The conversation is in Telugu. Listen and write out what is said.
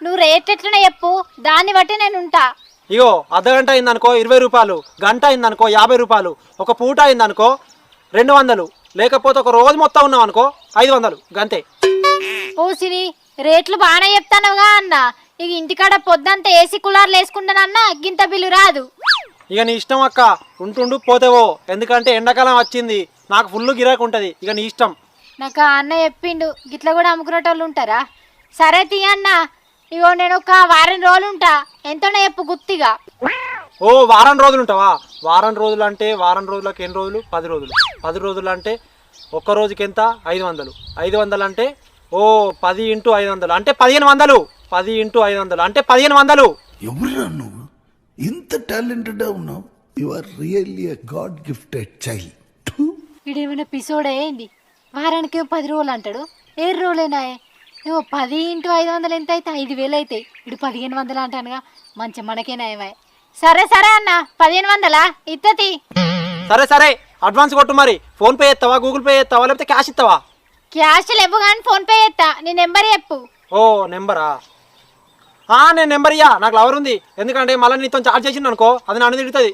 నువ్వు రేట్ ఎట్లనే చెప్పు, దాన్ని బట్టి నేను ఉంటా. ఇగో అర్ధగంట అయిందనుకో 20 రూపాయలు, గంట అయిందనుకో 50 రూపాయలు, ఒక పూట అయిందనుకో 200, లేకపోతే ఒక రోజు మొత్తం ఉన్నాం అనుకో 500 గంతే. ఓసిని రేట్లు బాగానే చెప్తానుగా అన్న. ఇక ఇంటికాడ పొద్దంతా ఏసీ కూలర్లు వేసుకుంటానన్నా గింత బిల్లు రాదు. ఇక నీ ఇష్టం అక్క, ఉంటుండు పోతేవో, ఎందుకంటే ఎండాకాలం వచ్చింది, నాకు ఫుల్ గిరాకు ఉంటుంది. ఇక నీ ఇష్టం. నాకు ఆ అన్న చెప్పిండు గిట్ల కూడా అమ్ముకునేటోళ్ళు ఉంటారా. సరే తీయన్న, ఇగో నేను ఒక వారం రోజులు ఉంటా, ఎంతోనే చెప్పు గుత్తిగా. ఓ వారం రోజులు ఉంటావా? వారం రోజులు అంటే వారం రోజులకు ఎన్ని రోజులు? 10 రోజులు. 10 రోజులు అంటే ఒక్క రోజుకి ఎంత? 500. 500 అంటే ఓ 10 × 500 అంటే 1500. 10 × 500 అంటే 1500. ఎవరురా నువ్వు ఇంత టాలెంటెడ్ ఉన్నావు? You are really a god gifted child. వీడేమైనా పిసోడా ఏంది? వారానికి 10 రోజులు అంటాడు. 7 రోజులేనా? ఏమో 10 × 500 ఎంత అయితే 5000 అవుతాయి. ఇడు 1500 అంటానుగా, మంచి మనకేనా ఏమై. సరే సరే అన్న, 1500 ఇత్తతి. సరే సరే, అడ్వాన్స్ కొట్టు. మరి ఫోన్ పే చేస్తావా, గూగుల్ పే చేస్తావా, లేకపోతే క్యాష్ ఇస్తావా? క్యాష్ లేవు కానీ ఫోన్ పే చేస్తా. నీ నెంబర్ చెప్పు. ఓ నెంబరా? నేను నెంబర్ ఇయ్యా, నాకు లవర్ ఉంది. ఎందుకంటే మళ్ళీ నీతో చార్జ్ చేసిండు అనుకో, అది నన్ను తిడుతుంది.